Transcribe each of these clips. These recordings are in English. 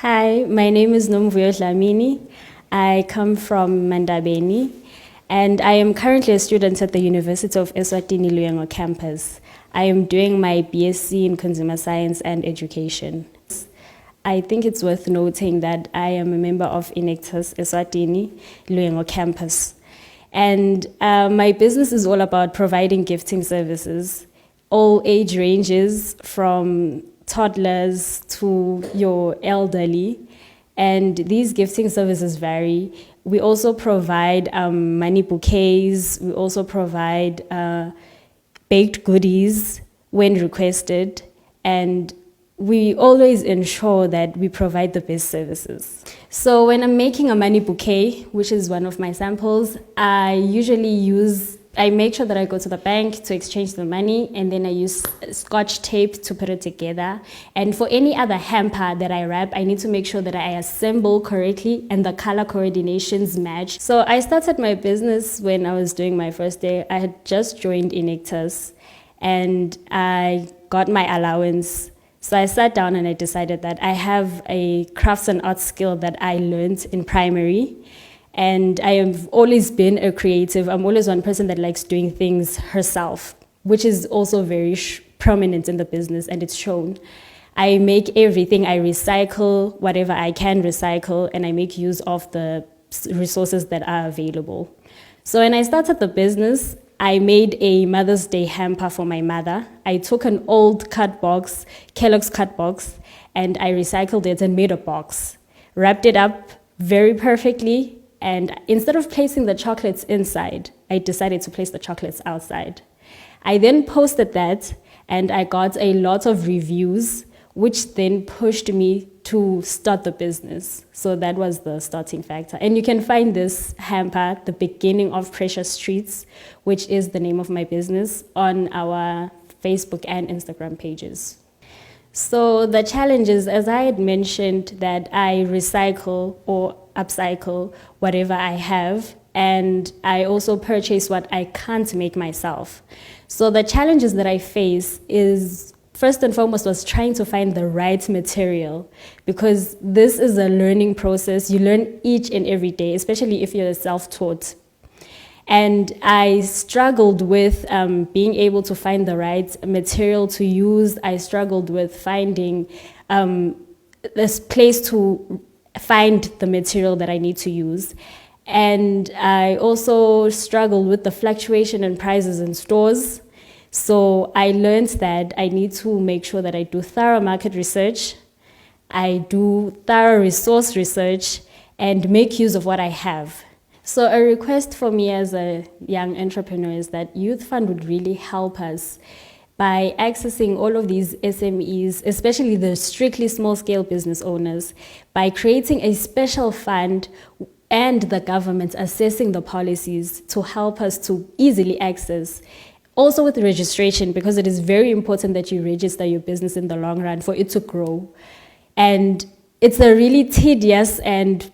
Hi, my name is Nomvuyo Dlamini. I come from Mandabeni, and I am currently a student at the University of Eswatini Luyengo Campus. I am doing my BSc in Consumer Science and Education. I think it's worth noting that I am a member of Enactus Eswatini Luyengo Campus. And my business is all about providing gifting services, all age ranges from toddlers to your elderly. And these gifting services vary. We also provide money bouquets. We also provide baked goodies when requested. And we always ensure that we provide the best services. So when I'm making a money bouquet, which is one of my samples, I make sure that I go to the bank to exchange the money, and then I use Scotch tape to put it together. And for any other hamper that I wrap, I need to make sure that I assemble correctly and the color coordinations match. So I started my business when I was doing my first day. I had just joined Enactus and I got my allowance. So I sat down and I decided that I have a crafts and art skill that I learned in primary. And I have always been a creative. I'm always one person that likes doing things herself, which is also very prominent in the business, and it's shown. I make everything. I recycle whatever I can recycle, and I make use of the resources that are available. So when I started the business, I made a Mother's Day hamper for my mother. I took an old cut box, Kellogg's cut box, and I recycled it and made a box. Wrapped it up very perfectly, and instead of placing the chocolates inside, I decided to place the chocolates outside. I then posted that, and I got a lot of reviews, which then pushed me to start the business. So that was the starting factor. And you can find this hamper, The Beginning of Precious Streets, which is the name of my business, on our Facebook and Instagram pages. So the challenges, as I had mentioned, that I recycle or upcycle whatever I have, and I also purchase what I can't make myself. So the challenges that I face is, first and foremost, was trying to find the right material, because this is a learning process. You learn each and every day, especially if you're self-taught. And I struggled with being able to find the right material to use. I struggled with finding this place to find the material that I need to use. And I also struggled with the fluctuation in prices in stores. So I learned that I need to make sure that I do thorough market research, I do thorough resource research, and make use of what I have. So a request for me as a young entrepreneur is that Youth Fund would really help us by accessing all of these SMEs, especially the strictly small-scale business owners, by creating a special fund and the government assessing the policies to help us to easily access. Also with registration, because it is very important that you register your business in the long run for it to grow. And it's a really tedious and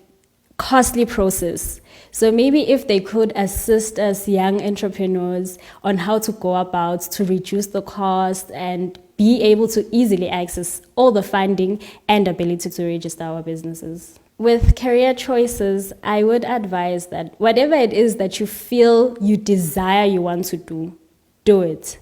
costly process. So maybe if they could assist us young entrepreneurs on how to go about to reduce the cost and be able to easily access all the funding and ability to register our businesses. With career choices, I would advise that whatever it is that you feel you desire you want to do it.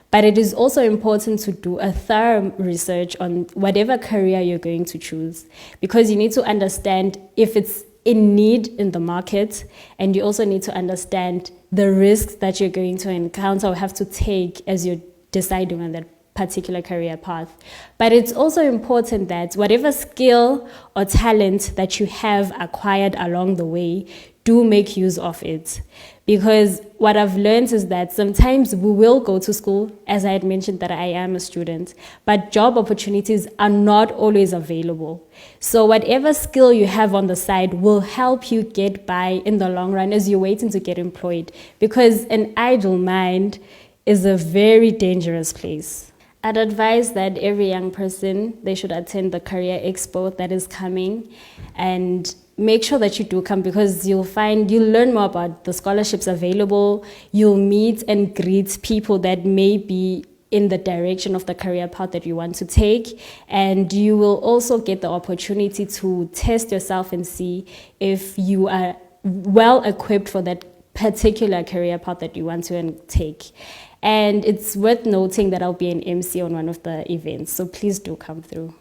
But it is also important to do a thorough research on whatever career you're going to choose, because you need to understand if it's in need in the market, and you also need to understand the risks that you're going to encounter or have to take as you're deciding on that particular career path. But it's also important that whatever skill or talent that you have acquired along the way, do make use of it. Because what I've learned is that sometimes we will go to school, as I had mentioned that I am a student, but job opportunities are not always available. So whatever skill you have on the side will help you get by in the long run as you're waiting to get employed, because an idle mind is a very dangerous place. I'd advise that every young person, they should attend the Career Expo that is coming, and make sure that you do come, because you'll learn more about the scholarships available. You'll meet and greet people that may be in the direction of the career path that you want to take. And you will also get the opportunity to test yourself and see if you are well equipped for that particular career path that you want to take. And it's worth noting that I'll be an MC on one of the events, so please do come through.